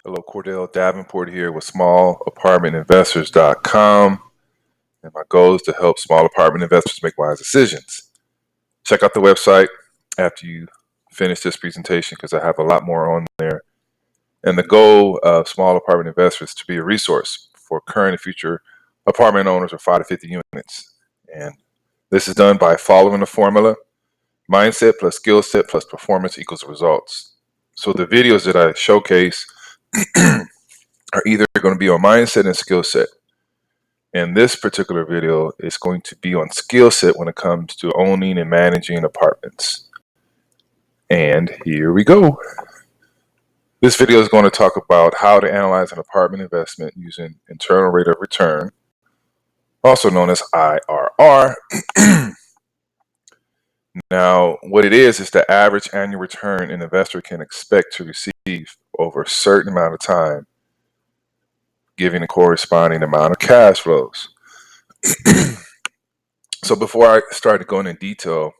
Hello, Cordell Davenport here with SmallApartmentInvestors.com, and my goal is to help small apartment investors make wise decisions. Check out the website after you finish this presentation because I have a lot more on there. And the goal of Small Apartment Investors is to be a resource for current and future apartment owners of 5 to 50 units. And this is done by following the formula: mindset plus skill set plus performance equals results. So the videos that I showcase are either going to be on mindset and skill set. And this particular video is going to be on skill set when it comes to owning and managing apartments. And here we go. This video is going to talk about how to analyze an apartment investment using internal rate of return, also known as IRR. Now, what it is the average annual return an investor can expect to receive over a certain amount of time, giving a corresponding amount of cash flows. So before I start going in detail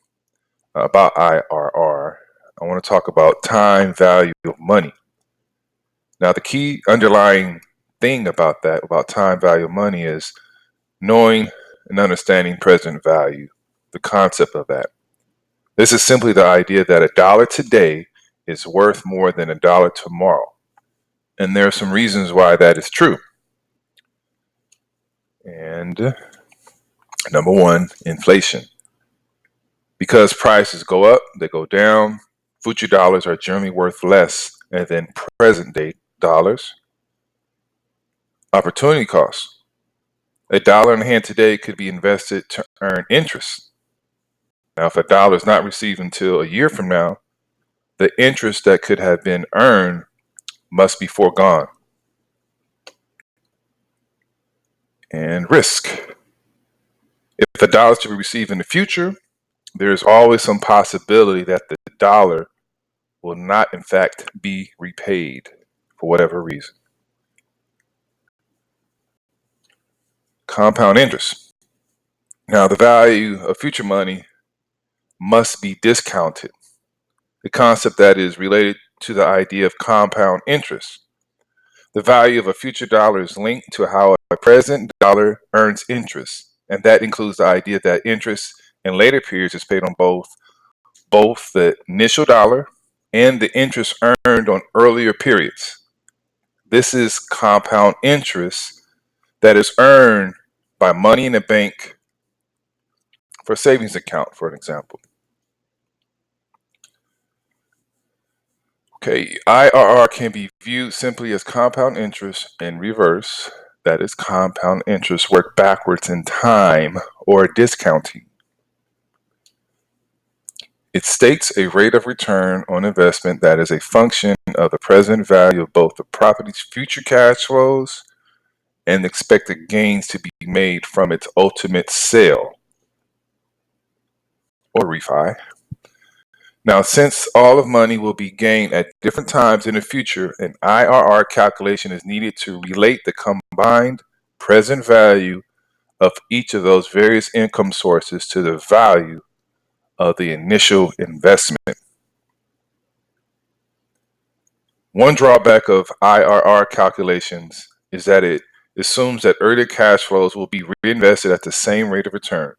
about IRR, I want to talk about time value of money. Now, the key underlying thing about time value of money, is knowing and understanding present value, the concept of that. This is simply the idea that $1 today is worth more than $1 tomorrow. And there are some reasons why that is true. And number one, inflation. Because prices go up, they go down. Future dollars are generally worth less than present day dollars. Opportunity costs. $1 in hand today could be invested to earn interest. Now, if $1 is not received until a year from now, the interest that could have been earned must be foregone. And risk. If $1 is to be received in the future, there is always some possibility that the dollar will not, in fact, be repaid for whatever reason. Compound interest. Now, the value of future money must be discounted. The concept that is related to the idea of compound interest. The value of a future dollar is linked to how a present dollar earns interest, and that includes the idea that interest in later periods is paid on both the initial dollar and the interest earned on earlier periods. This is compound interest that is earned by money in a bank for a savings account, for an example. Okay, IRR can be viewed simply as compound interest in reverse. That is, compound interest work backwards in time, or discounting. It states a rate of return on investment that is a function of the present value of both the property's future cash flows and expected gains to be made from its ultimate sale or refi. Now, since all of money will be gained at different times in the future, an IRR calculation is needed to relate the combined present value of each of those various income sources to the value of the initial investment. One drawback of IRR calculations is that it assumes that earlier cash flows will be reinvested at the same rate of return.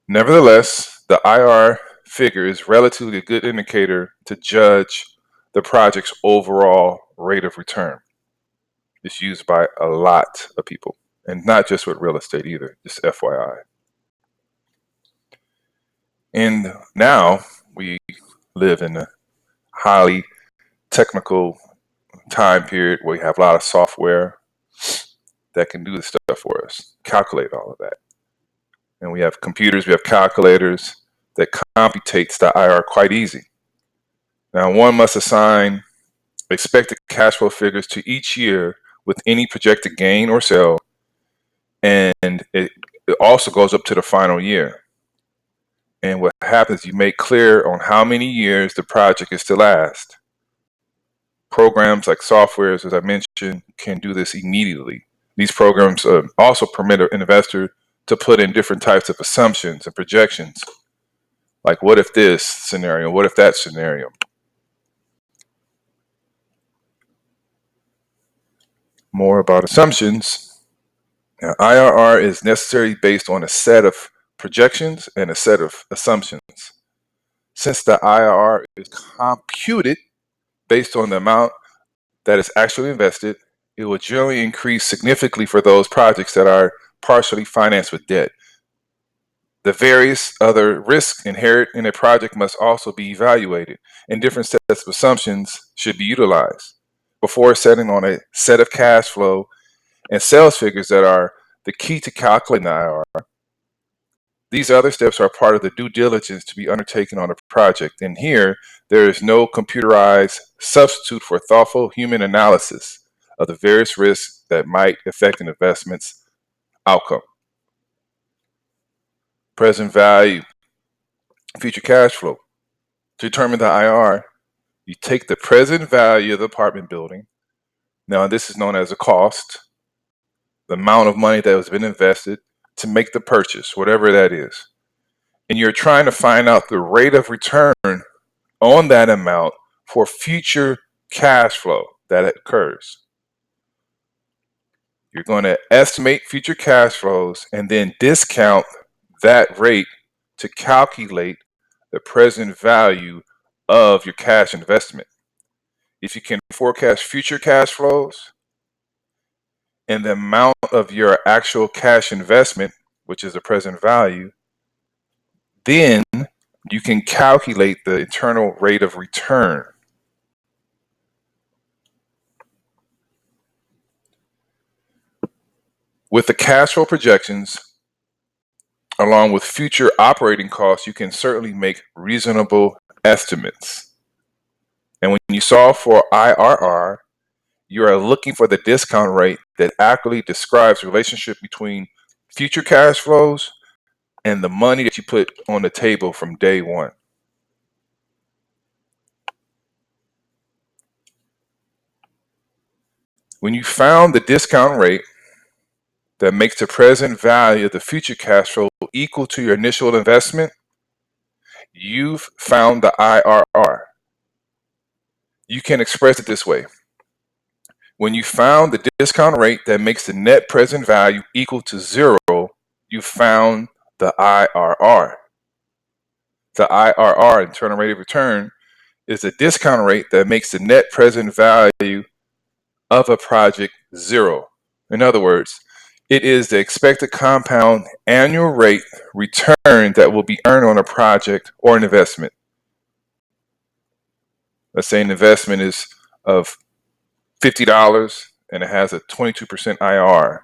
Nevertheless, the IRR figure is relatively a good indicator to judge the project's overall rate of return. It's used by a lot of people, and not just with real estate either, just FYI. And now we live in a highly technical time period where we have a lot of software that can do the stuff for us, calculate all of that. And we have computers, we have calculators that computates the IRR quite easy. Now, one must assign expected cash flow figures to each year with any projected gain or sale, and it also goes up to the final year. And what happens, you make clear on how many years the project is to last. Programs like softwares, as I mentioned, can do this immediately. These programs also permit an investor to put in different types of assumptions and projections, like what if this scenario, what if that scenario. more about assumptions. Now, IRR is necessarily based on a set of projections and a set of assumptions. Since the IRR is computed based on the amount that is actually invested, it will generally increase significantly for those projects that are partially financed with debt. The various other risks inherent in a project must also be evaluated, and different sets of assumptions should be utilized before setting on a set of cash flow and sales figures that are the key to calculating the IRR. These other steps are part of the due diligence to be undertaken on a project, and here there is no computerized substitute for thoughtful human analysis of the various risks that might affect an investment's outcome. Present value, future cash flow. To determine the IRR, you take the present value of the apartment building. Now, this is known as a cost, the amount of money that has been invested to make the purchase, whatever that is. And you're trying to find out the rate of return on that amount for future cash flow that occurs. You're going to estimate future cash flows and then discount that rate to calculate the present value of your cash investment. If you can forecast future cash flows and the amount of your actual cash investment, which is the present value, then you can calculate the internal rate of return. With the cash flow projections, along with future operating costs, you can certainly make reasonable estimates. And when you solve for IRR, you are looking for the discount rate that accurately describes the relationship between future cash flows and the money that you put on the table from day one. When you found the discount rate that makes the present value of the future cash flow equal to your initial investment, you've found the IRR. You can express it this way. When you found the discount rate that makes the net present value equal to zero, you found the IRR. The IRR, internal rate of return, is the discount rate that makes the net present value of a project zero. In other words, it is the expected compound annual rate return that will be earned on a project or an investment. Let's say an investment is of $50 and it has a 22% IRR.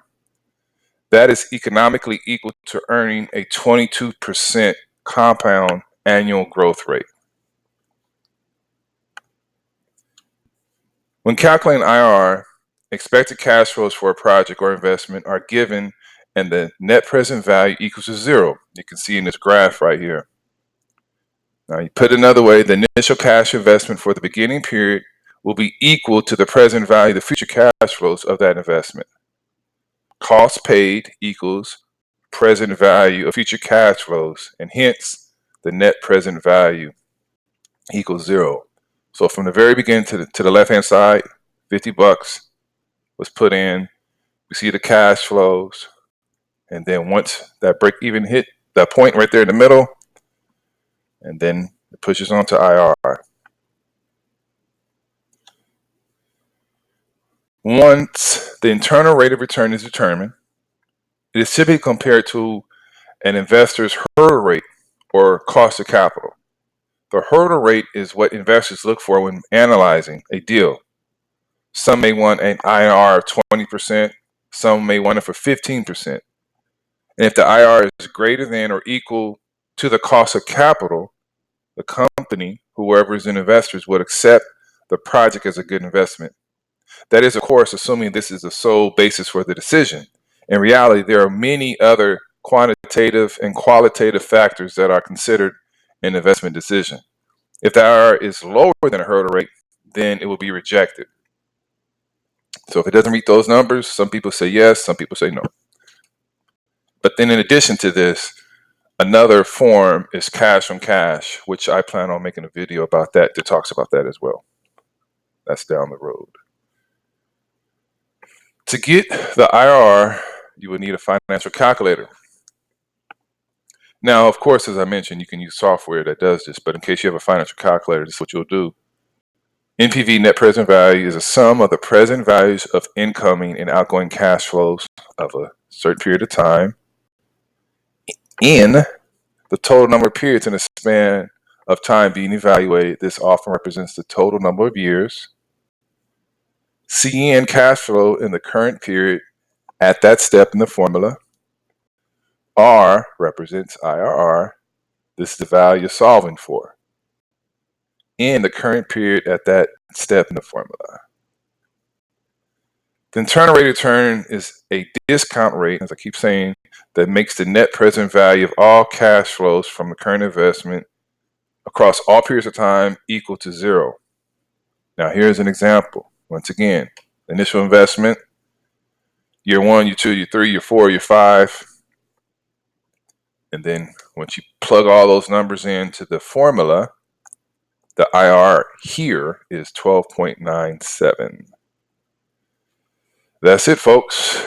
That is economically equal to earning a 22% compound annual growth rate. When calculating IRR, expected cash flows for a project or investment are given and the net present value equals to zero. You can see in this graph right here. Now, you put it another way, the initial cash investment for the beginning period will be equal to the present value of the future cash flows of that investment. Cost paid equals present value of future cash flows, and hence the net present value equals zero. So from the very beginning to the left-hand side, $50 was put in. We see the cash flows, and then once that break even hit that point right there in the middle, and then it pushes on to IRR. Once the internal rate of return is determined, it is typically compared to an investor's hurdle rate or cost of capital. The hurdle rate is what investors look for when analyzing a deal. Some may want an IRR of 20%, some may want it for 15%. And if the IRR is greater than or equal to the cost of capital, the company, whoever is in investors, would accept the project as a good investment. That is, of course, assuming this is the sole basis for the decision. In reality, there are many other quantitative and qualitative factors that are considered in an investment decision. If the IRR is lower than a hurdle rate, then it will be rejected. So if it doesn't meet those numbers, some people say yes, some people say no. But then in addition to this, another form is cash on cash, which I plan on making a video about that talks about that as well. That's down the road. To get the IRR, you will need a financial calculator. Now, of course, as I mentioned, you can use software that does this, but in case you have a financial calculator, this is what you'll do. NPV, net present value, is a sum of the present values of incoming and outgoing cash flows of a certain period of time in the total number of periods in a span of time being evaluated. This often represents the total number of years. CN, cash flow in the current period at that step in the formula. R represents IRR. This is the value you're solving for in the current period at that step in the formula. The internal rate of return is a discount rate, as I keep saying, that makes the net present value of all cash flows from the current investment across all periods of time equal to 0. Now, here's an example. Once again, initial investment, year 1, year 2, year 3, year 4, year 5. And then once you plug all those numbers into the formula, the IRR here is 12.97. That's it, folks.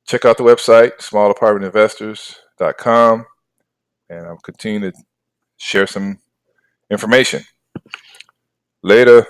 Check out the website, smallapartmentinvestors.com, and I'll continue to share some information. Later.